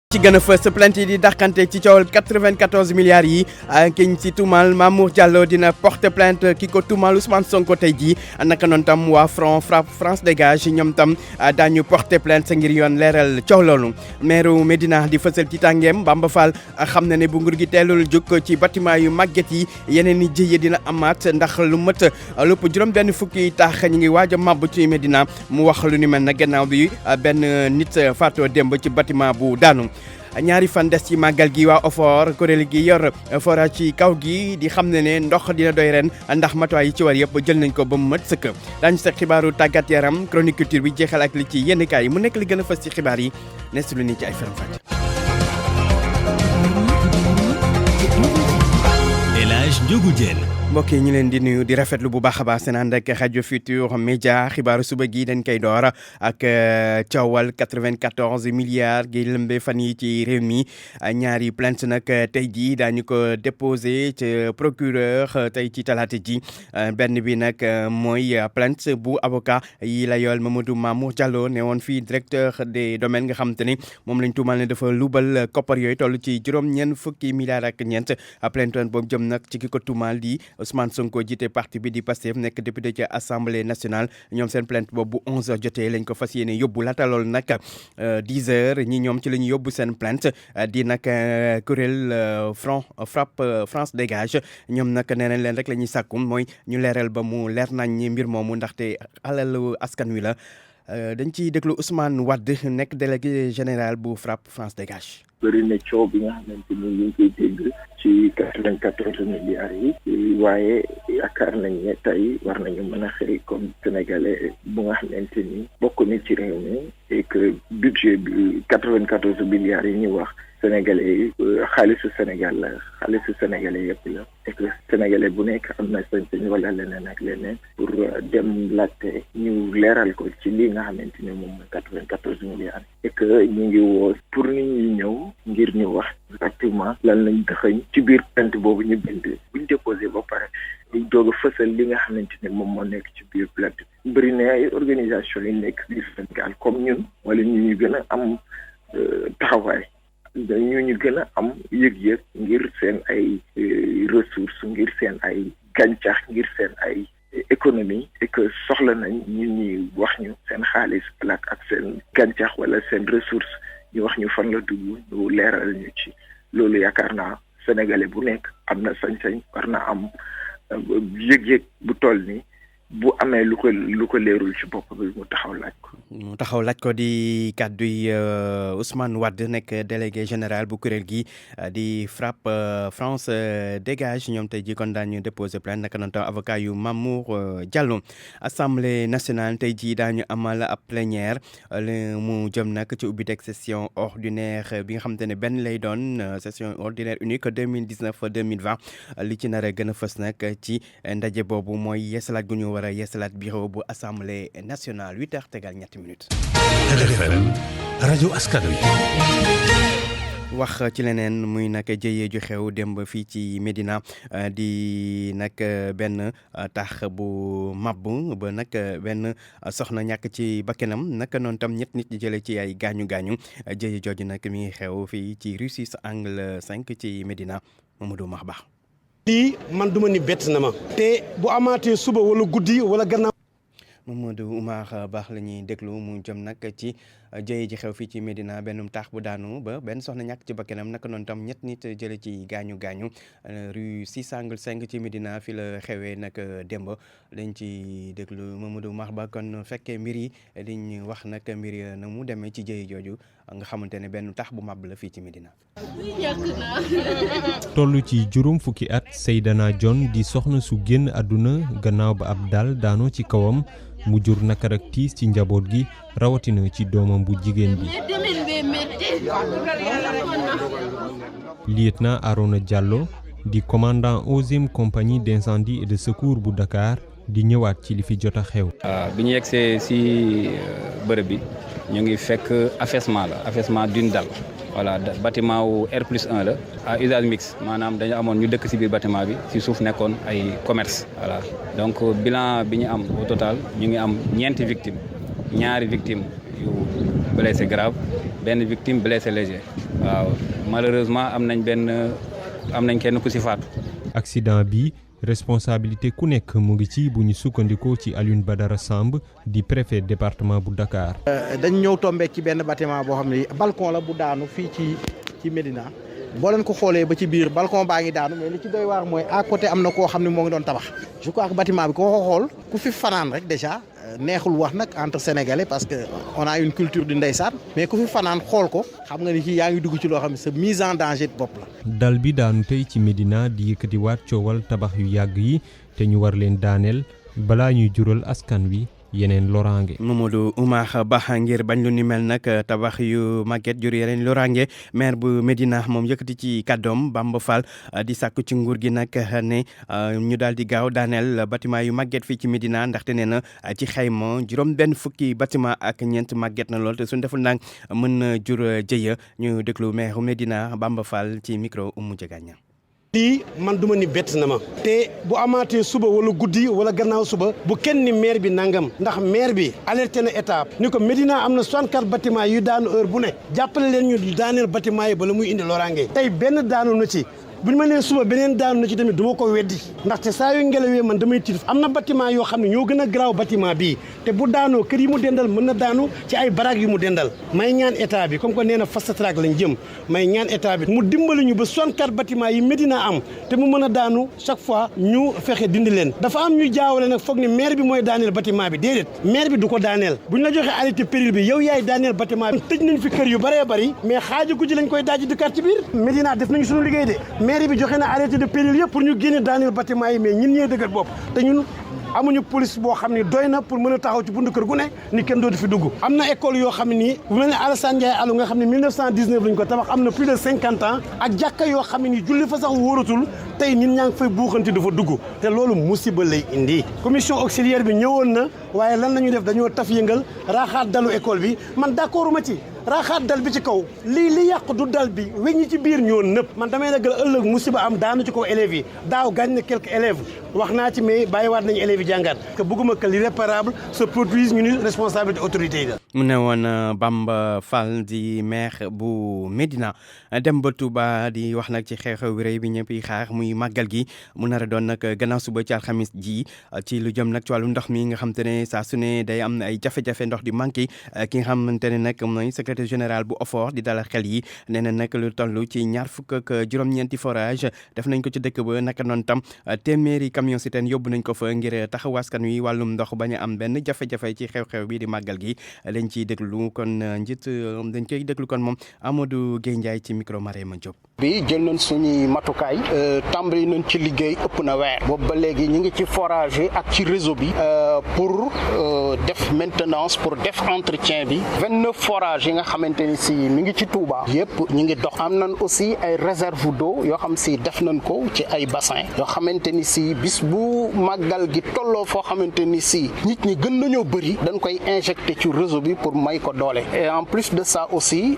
ci gën a fës plainte yi di dàqante ci coowal 94 milliards yi kiñ ci tuumal Mamour Diallo dina porter plainte ki ko tuumal Ousmane Sonko tey jii naka noonu tam waa Front Frapp France Dégage ñoom tam daañu porter plainte ngir yoon leeral coow loolu maire Médina di fësal ci tàngeem Bamba Fall xam na ne bu nguur gi teelul jóg ci bâtiment yu màgget yi yeneen i jëye dina amaat ndax lu mët lépp juróom benn fukki taax ñu ngi waaj a màbb ci Médina mu wax lu ni mel na gannaaw bi benn nit faatoo démb ci bâtiment bu daanu ñaari fan des ci màggal gi waa OFOR kuréel gi yor forage ci kaw gi di xam ne ndox dina doy ren ndax matuwaay yi ci war yëpp jël nañ ko ba mu mat sëkk daañu sa xibaaru tàggat yaram chronique culture bi jeexal ak li ci yenn kaay yi mu nekk li gën a fës ci xibaar yi nes lu ni ci ay faram-fàcce. El Hadj Ndiogou Diène mbokk yi ñu leen di nuyu di rafetlu bu baax a baax seen ànd ak rajo Futur Média xibaaru suba gi dañ koy door ak coowal 94 milliards gi lëmbe fan yi ci réew mi ñaari plainte nag tey jii daañu ko déposé ci procureur tey ci talaata ji benn bi nag mooy plainte bu avocat yi la yool Mamadou Mamour Diallo ne woon fii directeur des domaines nga xam te ni moom lañ tuumal ne dafa luubal koppar yooyu toll ci juróom-ñeent fukki milliards ak ñeent plainte boobu jëm nag ci ki ko tuumal di Ousmane Sonko jiite parti bi di Pastef nekk député ci assemblée nationale ñoom seen plainte boobu bu 11h jotee lañ ko fas yéene yóbbu laata loolu nag 10h ñi ñoom ci la ñu yóbbu seen plainte di nag kuréel Front Frapp France Dégage ñoom nag nee nañ leen rek la ñuy sàkkum mooy ñu leeral ba mu leer nañ ñi mbir moomu ndaxte alalu askan wi la dañ ciy déglu Ousmane Wade nekk délégué général bu Frapp France Dégage. bëri na coow bi nga xamante ni ñu ngi koy dégg ci 94 milliards yi waaye yaakaar nañ ne tey war nañu mën a xëy comme sénégalais bu nga xamante ni bokk na ci réew mi et que budget bi 94 milliards yi ñu wax sénégalais yi xaalisu Sénégal la xaalisu sénégalais yëpp la et que sénégalais bu nekk am na sañ-sañ wala leneen ak leneen pour dem laajte ñu leeral ko ci lii nga xamante ni moom mooy 94 milliards et que ñu ngi woo pour nit ñi ñëw ngir ñu wax exactement lan lañ dëxëñ ci biir plainte boobu ñu bind buñ déposé ba pare ñu doog a fësal li nga xamante ne moom moo nekk ci biir plainte bëri na ay organisation yi nekk biir Sénégal comme ñun wala ñu gën a am taxawaay ñu gën a am yëg-yëg ngir seen ay ressources ngir seen ay gàncax ngir seen ay économie et que soxla nañ ñi wax ñu seen xaalis ak seen gàncax wala seen ressource ñu wax ñu fan la dugg ñu leeral ñu ci loolu yaakaar naa sénégalais bu nekk am na sañ-sañ war na am yëg-yëg bu toll ni bu amee lu ko leerul ci bopp bi mu taxaw laaj ko di kàdduy Ousmane Wade nekk délégué général bu kuréel gi di Frapp France Dégage ñoom tey jii kon daañu déposé plainte naka noonu tam avocat yu Mamour Diallo assemblée nationale tey jii daañu amal ab plénière mu jëm nag ci ubbiteg session ordinaire bi nga xamante ne benn lay doon session ordinaire unique 2019-2020 li ci nar a gën a fës nag ci ndaje boobu mooy yeesalaat gu ñu war a yeesalaat bureau bu assemblée nationale 8h tegal ñetti minutes. RFM rajo askan wi. wax ci leneen muy nag jëyee ju xew démb fii ci Médina di nag benn tax bu mabbu ba nag benn soxna ñàkk ci bakkanam naka noonu tam ñett nit ñi jëlee ci ay gaañu jëye jooju nag mi ngi xew fii ci rue 6 angle 5 ci Médina Mamadou Mahba. lii man duma ni bett na ma. te bu amaatee suba wala guddi wala gannaaw. Mamadou Oumar Baax la ñuy déglu mu jëm nag ci jëye ji xew fii ci Médina benn taax bu daanu ba benn soxna ñàkk ci bakkanam naka noonu tam ñett nit jële ci gaañu rue 6 angle 5 ci Médina fi la xewee nag démb dañ ci déglu Mamadou Oumar Ba kon fekkee mbir yi liñ wax nag mbir yi na mu demee ci jëye jooju nga xamante ne benn tax bu màbb la fii ci Médina. toll ci juróom fukki at Seydana John di soxna su génn àdduna gannaaw ba ab daal daanoo ci kawam mu jur nakar ak tiis ci njaboot gi rawatina ci doomam bu jigéen bi. lieutenant Arona Diallo di commandant 11e compagnie d'incendie et de secours bu Dakar di ñëwaat ci li fi jot a xew. bi ñu yegsee ci bërëb bi ñu ngi fekk affaissement d'une dalle. voilà bâtiment wu R+1 la à usage mixte maanaam dañu amoon ñu dëkk ci biir bâtiment bi ci suuf nekkoon ay commerce voilà donc bilan bi ñu am au total ñu ngi am ñeenti victimes ñaari victimes yu blessé grave benn victime blessé léger waaw malheureusement am nañ kenn ku ci faatu. accident bi responsabilité ku nekk mu ngi ci bu ñu sukkandikoo ci Alioune Badara Samb di préfet département bu Dakar. dañ ñëw tombé ci benn bâtiment boo xam ne balcon la bu daanu fii ci Médina boo leen ko xoolee ba ci biir balcon baa ngi daanu mais li ci doy waar mooy à côté am na koo xam ne moo ngi doon tabax. je crois que bâtiment bi ko xool ku fi fanaan rek déjà neexul wax nag entre sénégalais parce que on a une culture du ndeysaan mais ku fi fanaan xool ko xam nga ni kii yaa ngi dugg ci loo xam ne sa mise en danger bopp la. dal bi daanu tey ci Médina di yëkkatiwaat coowal tabax yu yàgg yi te ñu war leen daaneel balaa ñuy jural askan wi yeneen loraange. Mamadou Oumar Ba ngir bañ lu ni mel nag tabax yu màgget jur yeneen loraange maire bu Médina moom yëkkati ci kàddoom Bamba Fall di sàkku ci nguur gi nag ne ñu daal di gaaw daaneel bâtiment yu màgget fii ci Médina ndaxte nee na ci xayma juróom benn fukki bâtiment ak ñeent màgget na lool te suñ deful nag mën na jur jëya ñu déglu maire bu Médina Bamba Fall ci micro Oumou Diagne. lii man duma ni bett na ma te bu amaatee suba wala guddi wala gannaaw suba bu kenn ni maire bi nangam ndax maire bi alerté na état ni ko Médina am na 64 bâtiment yu daanu heure bu ne jàppale leen ñu daaneel bâtiment yi bala muy indi loraange tey benn daanu na ci bu ñu ma nee suba beneen daanu na ci tamit du ma ko weddi ndaxte saa yu ngelawee man damay tiit am na bâtiment yoo xam ne ñoo gën a garaaw bâtiment bii te bu daanoo kër yi mu dendal mën na daanu ci ay baraag yu mu dendal may ñaan état bi comme que nee na fast track lañ jëm may ñaan état bi mu dimbali ñu ba 64 bâtiment yi Médina am te mu mën a daanu chaque fois ñu fexe dindi leen dafa am ñu jaawale nag foog ni maire bi mooy daaneel bâtiment bi déedéet maire bi du ko daaneel bu ñu la joxee arrêté péril bi yow yaay daaneel bâtiment bi tëj nañ fi kër yu bëree bëri mais xaaju guddi lañ koy daaji dëkkaat ci biir Médina def nañu suñu liggéey de maire bi joxe na arrêté de péril yëpp pour ñu génne daaneel bâtiment yi mais ñun ñee dëgër bopp te ñun amuñu police boo xam ne doy na pour mën a taxaw ci buntu kër gu ne ni kenn dootu fi dugg am na école yoo xam ne nii bu mel ne Alassane Ndiaye Alou nga xam ne 1919 lañ ko tabax am na plus de 50 ans ak jàkka yoo xam ne nii julli fa sax wóoratul tey nit ñaa ngi fay buuxanti dafa dugg te loolu musiba lay indi commission auxiliaire bi ñëwoon na waaye lan la ñuy def dañoo taf yëngal raaxaat dalu école bi man d'accord ma ci raaxaat dal bi ci kaw li yàq du dal bi weñ ñi ci biir ñoo nëpp man damay ragal ëllëg musiba am daanu ci kaw élèves yi daaw gaañ na quelques élèves wax naa ci mais bàyyiwaat nañu élèves yi jàngaat que bëgguma que l'irréparable se produise ñu ni responsabilité autorité yi la. mu ne woon Bamba Fall di maire bu Médina dem ba Touba di wax nag ci xew-xew bi rëy bi ñëpp yi xaar muy màggal gi mu nar a doon nag gannaaw suba ci alxamis ji ci lu jëm nag ci wàllu ndox mi nga xam te ne saa su ne day am ay jafe-jafe ndox di manqué ki nga xamante ne nag mooy secrétaire général bu OFOR di dalal xel yi nee na nag lu toll ci 26 forage def nañ ko ci dëkk ba naka noonu tam téeméeri camion citerne yóbbu nañ ko fa ngir taxawu askan wi wàllum ndox bañ a am benn jafe-jafe ci xew-xew bi di màggal gi lañ ciy déglu kon njiit dañ koy déglu kon moom Amadou Guèye Ndiaye ci micro Marema Diop. bi jël nañ suñuy matukaay tàmbali nañ ci liggéey ëpp na weer boobu ba léegi ñu ngi ci forage yi ak ci réseau bi pour def maintenance pour def entretien bi 29 forages yi nga xamante ni si mi ngi ci Touba yëpp ñu ngi dox am nañ aussi ay réserve d'eau yoo xam si def nañ ko ci ay bassin yoo xamante ni si bis bu màggal gi tolloo foo xamante ni si nit ñi gën nañoo bëri dañ koy injecté ci réseau bi pour may ko doole et en plus de ça aussi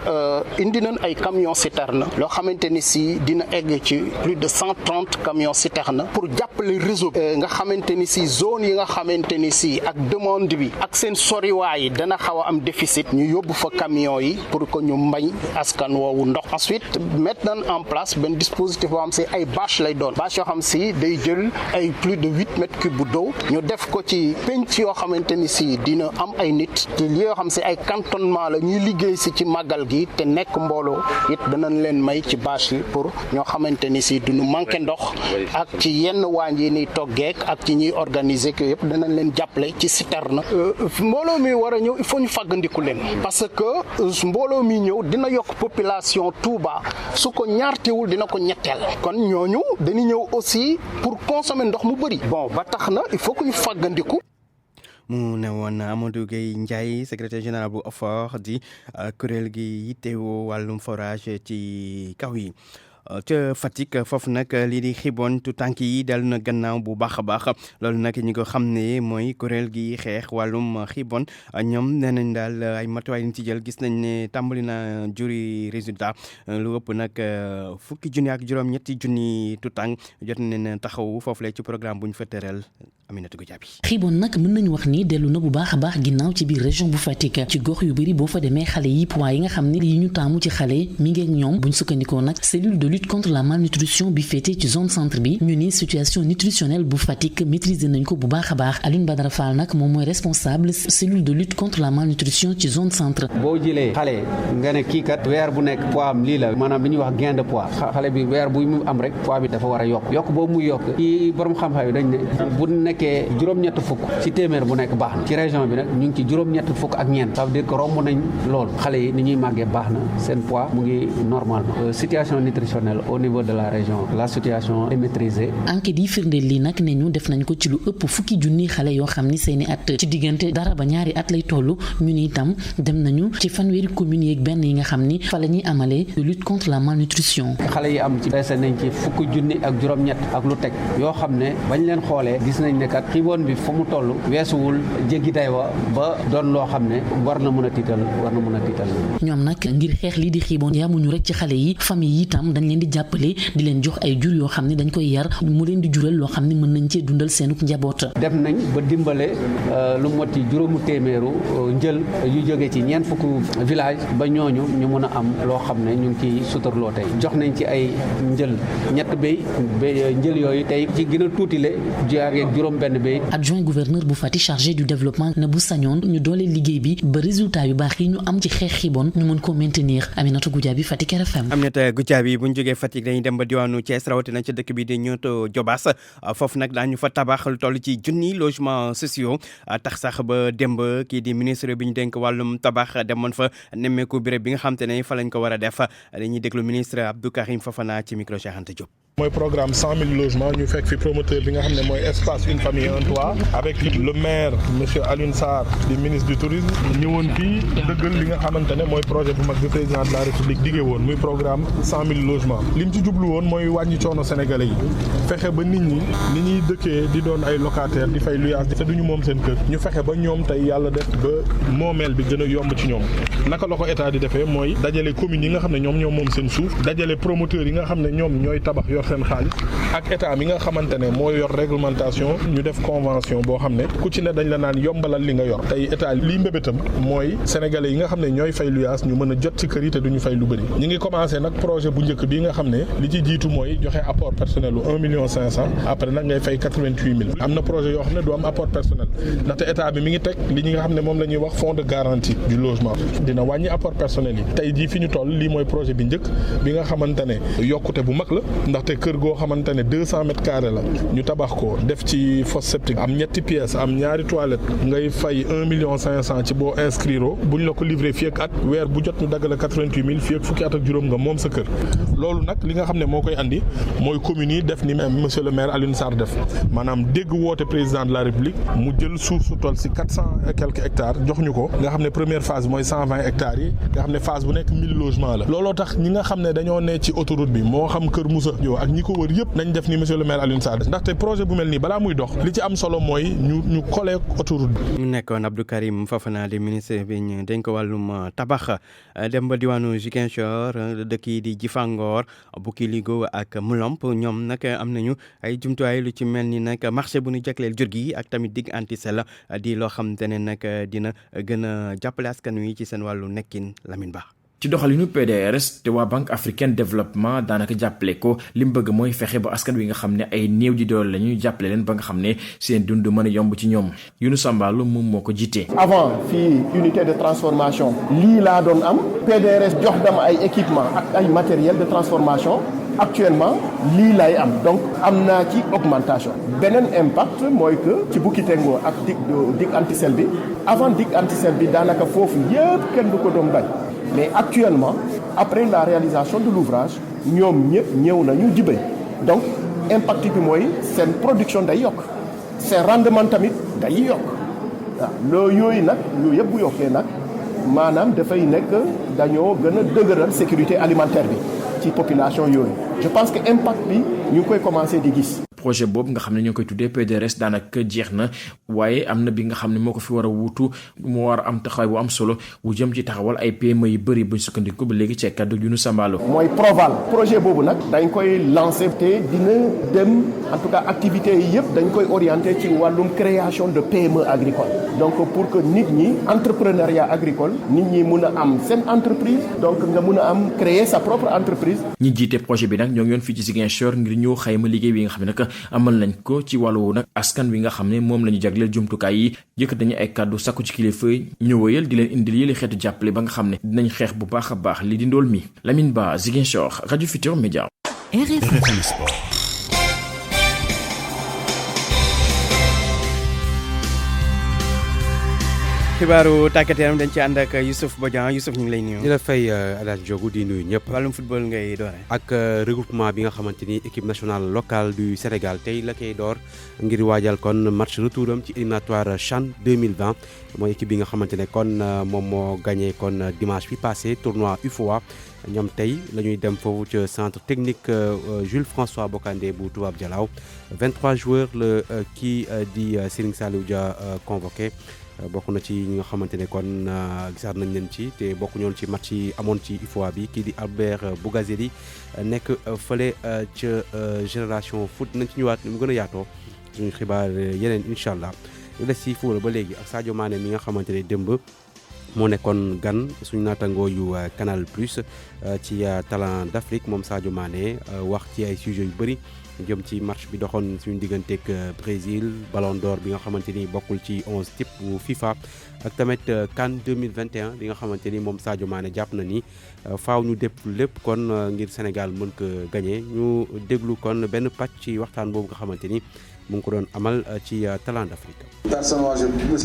indi nañ ay camions citernes loo xamante ni si dina egg ci plus de 130 camions citernes pour jàppale réseau bi nga xamante ni si zone yi nga xamante ni si ak demande bi ak seen soriwaay yi dana xaw a am déficit ñu yóbbu fa camions yi pour que ñu mbañ askan woowu ndox ensuite mettre nañ en place benn dispositif boo xam si ay bâche lay doon bâche yoo xam si day jël ay plus de 8 mètres cubes d'eau ñu def ko ci penc yoo xamante ni si dina am ay nit te li yoo xam si ay cantonnement la ñuy liggéey si ci màggal gi te nekk mbooloo it danañ leen may ci bâche yi pour ñoo xamante ni si duñu manqué ndox ak ci yenn waañ yi niy toggeek ak ci ñuy organiser que yëpp danañ leen jàppale ci citerne mbooloo mi war a ñëw il faut ñu fàggandiku leen parce que mbooloo mi ñëw dina yokk population Touba su ko ñaartewul dina ko ñetteel kon ñooñu dañuy ñëw aussi pour consommer ndox mu bëri bon ba tax na il faut que ñu fàggandiku. mu ne woon Amadou Guèye Ndiaye secrétaire général bu OFOR di kuréel gi yittewoo wàllum forage ci kaw yi ca Fatick foofu nag lii di xiibon tu tànk yi dellu na gannaaw bu baax a baax loolu nag ñi ko xam ne mooy kuréel gi xeex wàllum xiibon ñoom nee nañ daal ay matuwaay yi ci jël gis nañ ne tàmbali na juri résultat lu ëpp nag fukki junni ak juróom-ñetti junni tu tànk jot nañ taxawu foofu la ci programme bu ñu fa tëral Aminata Goudiaby. xiibon nag mën nañu wax ni dellu na bu baax a baax ginnaaw ci biir région bu Fatick ci gox yu bëri boo fa demee xale yi poids yi nga xam ne yi ñu taamu ci xale mi ngi ak ñoom buñ sukkandikoo nag cellule de lutte contre la malnutrition bi féetee ci zone centre bi ñu ni situation nutritionnelle bu Fatick maîtriser nañ ko bu baax a baax Alioune Badara Fall nag moom mooy responsable cellule de lutte contre la malnutrition ci zone centre. boo jëlee xale nga ne kii kat weer bu nekk poids am lii la maanaam li ñuy wax gain de poids xale bi weer bu mu am rek poids bi dafa war a yokk boobu muy yokk ci borom xam-xam yi dañ ne bu nekkee juróom-ñett fukk ci téeméer bu nekk baax na ci région bi nag ñu ngi ci juróom-ñett fukk ak ñeent ça veut dire que romb nañ loolu xale yi ni ñuy màggee baax na seen poids mu ngi normalement situation nutritionnelle au niveau de la région la situation est maîtrisée. enquête yi firndeel lii nag ne ñu def nañ ko ci lu ëpp fukki junni xale yoo xam ni seeni at ci diggante dara ba ñaari at lay toll ñu ni itam dem nañu ci fanweeri communes yeeg benn yi nga xam ni fa la ñuy amalee de lutte contre la malnutrition. xale yi am ci dese nañ ci fukki junni ak juróom-ñett ak lu teg yoo xam ne bañ leen xoolee gis nañ ne kat xiibon bi fa mu toll weesuwul jéggi day wa ba doon loo xam ne war na mën a tiital ñoom nag ngir xeex lii di xiibon yamuñu rek ci xale yi famille yi itam dañ leen di jàppale di leen jox ay jur yoo xam ne dañ koy yar mu leen di jural loo xam ne mën nañ cee dundal seenu njaboot. def nañ ba dimbale lu moti juróomu téeméeru njël yu jóge ci ñeent fukk village ba ñooñu ñu mën a am loo xam ne ñu ngi ciy suturloo tey jox nañ ci ay njël ñett béy njël yooyu tey ci gën a tuutile ak juróom benn béy. adjoint gouverneur bu Fatick chargé du développement na bu sañoon ñu doole liggéey bi ba résultat yu baax yi ñu am ci xeex xiibon ñu mën ko maintenir Aminata Goudiaby Fatick RFM. Aminata Goudiaby bu ñu jógee Fatick dañuy dem ba diwaanu Thiès rawatina ci dëkk bi di Notto Diobass foofu nag daañu fa tabax lu toll ci junni logements sociaux tax sax ba démb kii di ministre bi ñu dénk wàllum tabax demoon fa nemmeeku béréb bi nga xam te ne fa lañ ko war a def dañuy déglu ministre Abdou Karim Fofana ci micro Cheikh Anta Diop. mooy programme 100 000 logements ñu fekk fi promoteur bi nga xam ne mooy espace une famille un toit avec le maire monsieur Alioune Sarr di ministre du tourisme ñëwoon fii dëggal li nga xamante ne mooy projet bu mag bi président de la république diggee woon muy programme 100 000 logements li mu ci jublu woon mooy wàññi coono sénégalais yi fexe ba nit ñi ni ñuy dëkkee di doon ay locataires di fay luyaas te duñu moom seen kër ñu fexe ba ñoom tey yàlla def ba moomeel bi gën a yomb ci ñoom naka la ko état di defee mooy dajale communes yi nga xam ne ñoom ñoo moom seen suuf dajale promoteurs yi nga xam ne ñoom ñooy tabax yor seen xaalis ak état mi nga xamante ne moo yor réglementation ñu def convention boo xam ne ku ci ne dañ la naan yombalal li nga yor tey état lii mbébétam mooy sénégalais yi nga xam ne ñooy fay luyaas ñu mën a jot ci kër yi te duñu fay lu bëri ñu ngi commencé nag projet bu njëkk bii nga xam ne li ci jiitu mooy joxe apport personnel u 1,5 million après nag ngay fay 88 000 am na projet yoo xam ne du am apport personnel ndaxte état bi mi ngi teg li ñi nga xam ne moom la ñuy wax fonds de garantie du logement dina wàññi apport personnel yi tey jii fi ñu toll lii mooy projet bi njëkk bi nga xamante ne yokkute bu mag la ndaxte kër goo xamante ne 200 mètres carrés la ñu tabax ko def ci fosse septique am ñetti pièces am ñaari toilettes ngay fay 1,5 million ci boo inscrire buñ la ko livré fii ak at weer bu jot ñu daggale 88 000 fii ak fukki at ak juróom nga moom sa kër loolu nag li nga xam ne moo koy andi mooy communes yi def ni monsieur le maire Alioune Sarr def maanaam dégg woote président de la république mu jël suuf su toll si 400 et quelques hectares jox ñu ko nga xam ne première phase mooy 120 hectares yi nga xam ne phase bu nekk 1000 logements la looloo tax ñi nga xam ne dañoo ne ci autoroute bi moo xam Kër Moussa yow ak ñi ko wër yëpp nañ def ni monsieur le maire Alioune Sarr ndaxte projet bu mel nii balaa muy dox li ci am solo mooy ñu collé autoroute bi. mu nekkoon Abdou Karim Fofana di ministre bi ñu dénk ko wàllum tabax dem ba diwaanu Ziguinchor dëkk yi di Jifangor Boukiligo ak Moulomp ñoom nag am nañu ay jumtuwaay lu ci mel ni nag marché bu ñu jagleel jur gi ak tamit dig antisel di loo xamante ne nag dina gën a jàppale askan wi ci seen wàllu nekkin Lamine Ba. ci doxalinu PDRS te waa Banque africaine développement daanaka jàppale ko li mu bëgg mooy fexe ba askan wi nga xam ne ay néew di doole la ñuy jàppale leen ba nga xam ne seen dund mën a yomb ci ñoom Younous Sambalou moom moo ko jiite. avant fii unité de transformation lii laa doon am PDRS jox dama ay équipement ak ay matériel de transformation actuellement lii lay am donc am naa ci augmentation beneen impact mooy que ci Boukitengo ak dig antisel bi avant dig antisel bi daanaka foofu yëpp kenn du ko doon bañ. Mais actuellement, après la réalisation de l'ouvrage, ñoom ñëpp ñëw nañu jibee donc impact bi mooy seen production day yokk seen rendement tamit day yokk waaw loolu yooyu nag lu yëpp bu yokkee nag maanaam dafay nekk dañoo gën a dëgëral sécurité alimentaire bi ci population yooyu je pense que impact bi ñu ngi koy commencer di gis. projet boobu nga xam ne ñoo koy tuddee PDRS daanaka jeex na waaye am na bi nga xam ne moo ko fi war a wuutu mu war a am taxawaay bu am solo bu jëm ci taxawal ay PME yu bëri buñ sukkandiku ba léegi ci kàddu yu nu Sambalo. mooy Proval projet boobu nag dañ koy lancer te dina dem en tout cas activités yi yëpp dañ koy orienter ci wàllum création de PME agricole donc pour que nit ñi entrepreneuriat agricole nit ñi mun a am seen entreprise donc nga mun a am créer sa propre entreprise. ñi jiite projet bi nag ñoo ngi yoon fii ci Ziguinchor ngir ñëw xayma liggéey bi nga xam ne nag amal nañ ko ci wàllu nag askan wi nga xam ne moom la ñu jagleel jumtukaay yi yëkkat nañu ay kàddu sakku ci kilifa ñu wëyal di leen indil yële xeetu jàppale ba nga xam ne dinañ xeex bu baax a baax li di ndool mi. Lamine Ba, Ziguinchor, Radio Futur Média. RFM Sport. xibaaru tàggat yaram dañ ci ànd ak Youssouf Bodian Youssouf ñu ngi lay nuyu. di la fay Alaaji Diogu di nuyu ñëpp. wàllum football ngay doore. ak regroupement bi nga xamante ni équipe nationale locale du Sénégal tey la koy door ngir waajal kon match retouram ci éliminatoire CHAN 2020 mooy équipe bi nga xamante ne kon moom moo gagné kon dimanche bi passé tournoi UFOA ñoom tey la ñuy dem foofu ca centre technique Jules François Bocandé bu Toubab Dialaw 23 joueurs la kii di Serigne Saliou Dia convoqué. bokk na ci ñi nga xamante ne kon gisaat nañ leen ci te bokk ñoon ci match yi amoon ci UFOA bi kii di Albert Bougazeli nekk fële ca Génération Foot nañ ci ñëwaat ni mu gën a yaatoo suñu xibaar yeneen incha allah lu des ci football ba léegi ak Sadio Mané mi nga xamante ne démb moo nekkoon gan suñu naatangoo yu Canal Plus ci Talent d'Afrique moom Sadio Mané wax ci ay sujets yu bëri jëm ci match bi doxoon suñu digganteeg Brésil Ballon d'Or bi nga xamante ni bokkul ci 11 type bu FIFA ak tamit CAN 2021 bi nga xamante ni moom Sadio Mané jàpp na ni faaw ñu def lépp kon ngir Sénégal mën ko gagné ñu déglu kon benn pàcc ci waxtaan boobu nga xamante ni mu ngi ko doon amal ci Talent d'Afrique.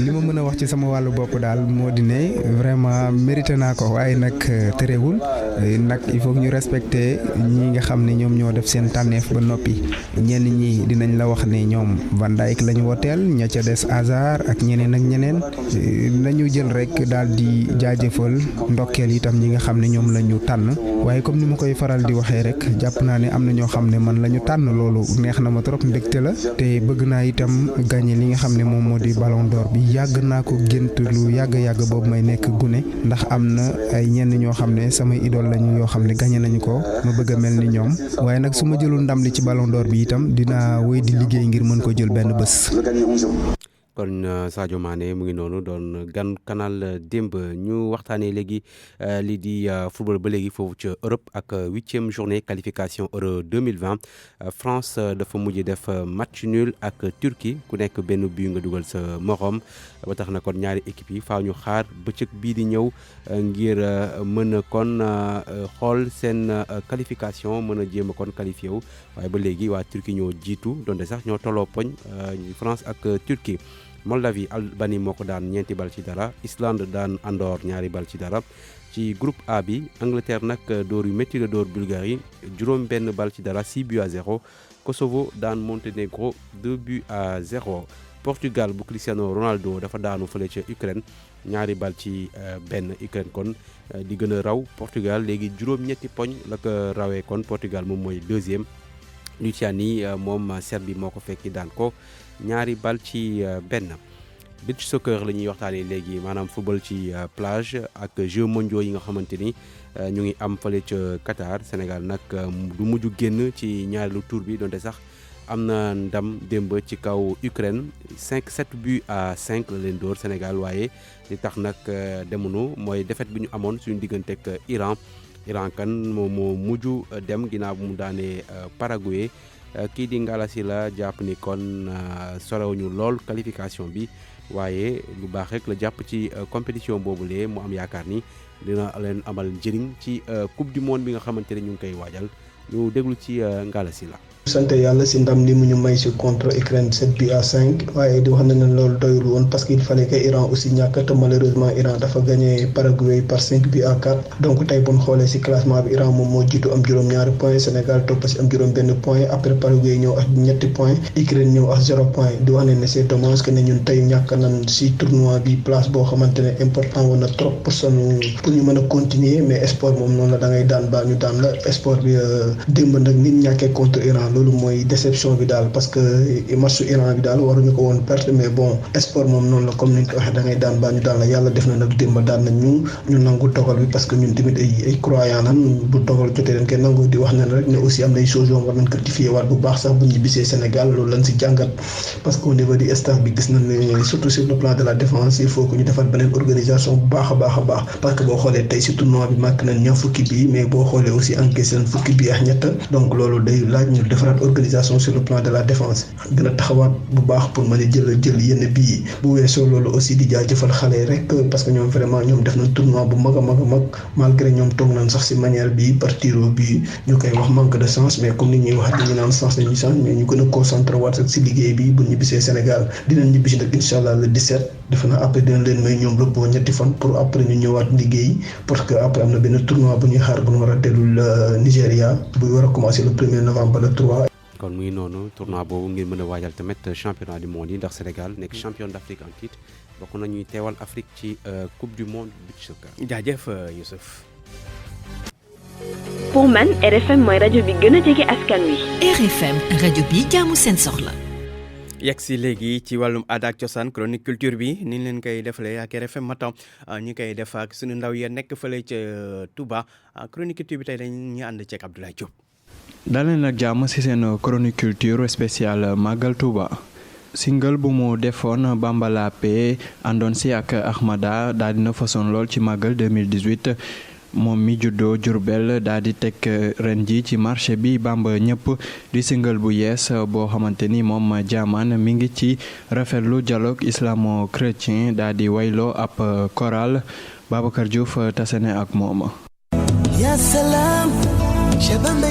li ma mën a wax ci sama wàllu bopp daal moo di ne vraiment mérité naa ko waaye nag terewul nag il faut que ñu respecter ñi nga xam ne ñoom ñoo def seen tànneef ba noppi ñenn ñi dinañ la wax ne ñoom Van Dijk la ñu woteel ña ca des Hazard ak ñeneen ak ñeneen nañu jël rek daal di jaajëfal ndokkeel itam ñi nga xam ne ñoom la ñu tànn waaye comme ni ma koy faral di waxee rek jàpp naa ne am na ñoo xam ne man la ñu tànn loolu neex na ma trop mbégte la te bëgg naa itam gagné li nga xam ne moom moo di Ballon d'Or bi yàgg naa ko gént lu yàgg boobu may nekk gune ndax am na ay ñenn ñoo xam ne samay idole lañu yoo xam ne gagné nañu ko ma bëgg a mel ni ñoom waaye nag su ma jëlul ndam li ci Ballon d'Or bi itam dinaa wéy di liggéey ngir mën ko jël benn bés. kon Sadio Mané mu ngi noonu doon gan Canal démb ñu waxtaanee léegi lii di football ba léegi foofu ca Europe ak 8e journée qualification Euro 2020 France dafa mujj def match nul ak Turquie ku nekk benn but nga dugal sa morom ba tax na kon ñaari équipe yi faaw ñu xaar bëccëg bii di ñëw ngir mën a kon xool seen qualification mën a jéem a kon qualifié wu waaye ba léegi waa Turquie ñoo jiitu donte sax ñoo tolloo poñ France ak Turquie. Moldavie Albanie moo ko daan 4 bal ci dara Islande daan Andorre 2 bal ci dara ci groupe A bi Angleterre nag dóor yu métti la dóor Bulgarie juróom benn bal ci dara 6 buts à 0 Kosovo daan Monténégro 2 buts à 0 Portugal bu Cristiano Ronaldo dafa daanu fële ca Ukraine 2 bal ci benn Ukraine kon di gën a raw Portugal léegi juróom-ñetti poñ la ko rawee kon Portugal moom mooy 2e Lituanie moom Serbie moo ko fekki daan ko 2 bal ci benn beach soccer la ñuy waxtaanee léegi maanaam football ci plage ak jeux mondiaux yi nga xamante ni ñu ngi am fële ca Qatar Sénégal nag du mujj génn ci ñaareelu tour bi donte sax am na ndam démb ci kaw Ukraine 7 buts à 5 la leen dóor Sénégal waaye li tax nag demunu mooy défaite bi ñu amoon suñu diggante ak Iran kan moom moo mujj dem ginnaaw bu mu daanee Paraguay kii di Ngala Sylla jàpp ni kon sorewuñu lool qualification bi waaye lu baax rek la jàpp ci compétition boobulee mu am yaakaar ni dina leen amal njëriñ ci coupe du monde bi nga xamante ne ñu ngi koy waajal ñu déglu ci Ngala Sylla sant yàlla si ndam li mu ñu may si contre Ukraine 7-5 waaye di wax na ne loolu doyul woon parce que il fallait que Iran aussi ñàkk te malheureusement Iran dafa gagné Paraguay par 5-4 donc tey bu ñu xoolee si classement bi Iran moom moo jiitu am juróom-ñaari points Sénégal topp si am juróom-benn point après Paraguay ñëw ak ñetti points Ukraine ñëw ak 0 point di wax ne c'est dommage que ne ñun tey ñàkk nañ si tournoi bi place boo xamante ne important woon na trop pour ñu mën a continuer mais sport moom noonu la da ngay daan baa ñu daan la sport bi démb nag nit ñàkkee contre Iran loolu mooy déception bi daal parce que match Iran bi daal waruñu ko woon perte mais bon sport moom noonu la comme ni ñu ko waxee da ngay daan baa ñu daan la yàlla def na nag démb daan nañ ñu nangu dogal bi parce que ñun tamit ay croyant nan bu dogal jotee dañ koy nangu di wax ne rek ne aussi am na ay choses yoo war nañ rectifier waat bu baax sax bu ñu bisee Sénégal loolu lañ si jàngat parce que au niveau du staff bi gis nañ ne surtout sur le plan de la défense il faut que ñu defar beneen organisation bu baax a baax a baax parce que boo xoolee tey si tournoi bi màkk nañ ñaar fukki bi mais boo xoolee aussi encaissé nañ fukki bi ak ñett donc loolu day laaj ñu defaraat organisation sur le plan de la défense gën a taxawaat bu baax pour mën a jël yenn bii bu weesoo loolu aussi di jaajëfal xale rek parce que ñoom vraiment ñoom def nañ tournoi bu mag a mag a mag malgré ñoom toog nañ sax si manière bi par tiro bi ñu koy wax manque de sens mais comme ni ñuy wax dañu naan sens nañu sens mais ñu gën a concentré waat rek si liggéey bi bu ñibbisee Sénégal dinañ ñibbisi nag incha allah le 17 defe naa après dinañ leen may ñoom repos ñetti fan pour après ñu ñëwaat liggéey parce que après am na benn tournoi bu ñuy xaar bu ñu war a dellu Nigéria bu war a commencer le 1er novembre le 3. kon muy noonu tournoi boobu ngir mën a waajal tamit championnat du monde yi ndax Sénégal nekk champion d'Afrique en titre bokk na ñuy teewal Afrique ci coupe du monde beach soccer. jaajëf Youssouf. pour man RFM mooy rajo bi gën a jege askan wi. RFM rajo bi jaamu seen soxla. yegg si léegi ci wàllum aada ak cosaan chronique culture bi ni leen koy defalee ak RFM matin ñu koy def ak sunu ndaw ya nekk fële ca Touba chronique culture bi tey dañuy ànd ceeg Abdoulaye Diop. daleen nag jàmm ci seen chronique culture spéciale Magal Touba. single bu mu defoon Bambala P àndoon si ak Ahmada daal dina façon lool ci Magal 2018 moom mi juddoo Diourbel daal di teg ren ji ci marché bi Bamba ñëpp di single bu yees boo xamante ni moom jaamaan mi ngi ci rafetlu dialogue islamo-chrétien daal di wayloo ab chorale Babacar Diouf tasane ak moom.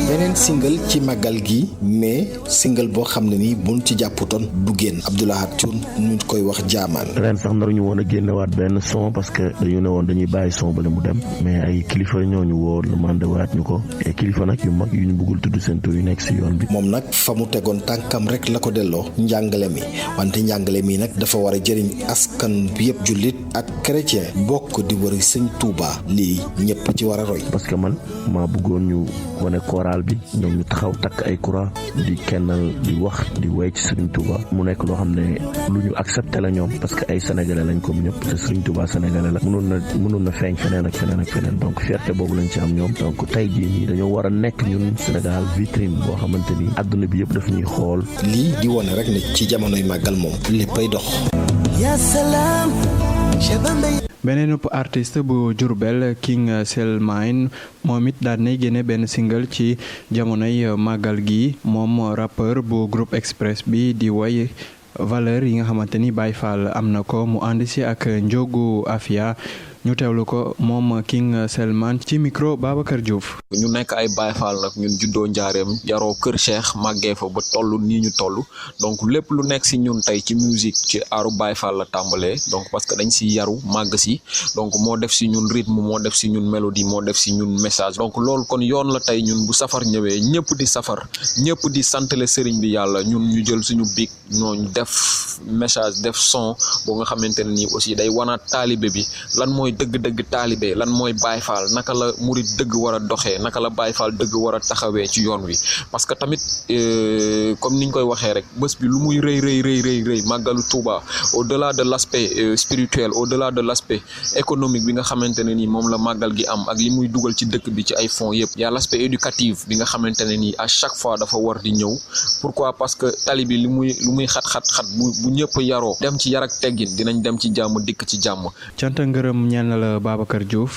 beneen single ci màggal gi mais single boo xam ne ni buñ ci jàpputoon du génn Abdoulaye Thioune ñu koy wax jaamaan. ren sax naruñu woon a génnewaat benn son parce que dañu ne woon dañuy bàyyi son bale mu dem mais ay kilifa ñoo ñu woo demandé waat ñu ko et kilifa nag yu mag yu ñu bëggul tudd seen tur yu nekk si yoon bi. moom nag fa mu tegoon tànkam rek la ko delloo njàngale mi wante njàngale mi nag dafa war a jëriñ askan bi yëpp jullit ak chrétien bokk di wër sëñ Touba lii ñëpp ci war a roy. parce que man maa bëggoon ñu wane choral bi ñoom ñu taxaw takk ay croix di kennal di wax di wey ci Serigne Touba mu nekk loo xam ne lu ñu accepté la ñoom parce que ay sénégalais lañ comme ñëpp te Serigne Touba sénégalais la mënoon na feeñ feneen ak feneen ak feneen donc fierté boobu lañ ci am ñoom donc tey jii nii dañoo war a nekk ñun Sénégal vitrine boo xamante ni àdduna bi yëpp daf ñuy xool. lii di wone rek ne ci jamonoy màggal moom léppay dox. beneen artiste bu Diourbel King Selmine moom it daal nay génne benn single ci jamonoy màggal gi moom rappeur bu groupe Express bi di woy valeur yi nga xamante ni Baye Fall am na ko mu ànd si ak Njogu Afia ñu teewlu ko moom King Selman ci micro Babacar Diouf. ñu nekk ay Baye Fall nag ñun juddoo njaareem yaroo Kër Cheikh màggee fa ba toll nii ñu toll donc lépp lu nekk si ñun tey ci musique ci aaru Baye Fall la tàmbalee donc parce que dañ si yaru màgg si donc moo def si ñun rythme moo def si ñun mélodie moo def si ñun message donc loolu kon yoon la tey ñun bu safar ñëwee ñëpp di safar ñëpp di santale sëriñ bi yàlla ñun ñu jël suñu bic ñooñu def message def son boo nga xamante ne nii aussi day wanaat taalibe bi lan mooy dëgg-dëgg taalibe lan mooy Baye Fall naka la murit dëgg war a doxee naka la Baye Fall dëgg war a taxawee ci yoon wi parce que tamit comme niñ koy waxee rek bés bi lu muy rëy màggalu Touba au-delà de l'aspect spirituel au-delà de l'aspect économique bi nga xamante ne nii moom la màggal gi am ak li muy dugal ci dëkk bi ci ay fonds yëpp y a l'aspect éducatif bi nga xamante ne nii à chaque fois dafa war di ñëw pourquoi parce que tali bi lu muy xat bu ñëpp yaroo dem ci yar ak teggin dinañ dem ci jàmm dikk ci jàmm. cant ngërëm ñeel na la Babacar Diouf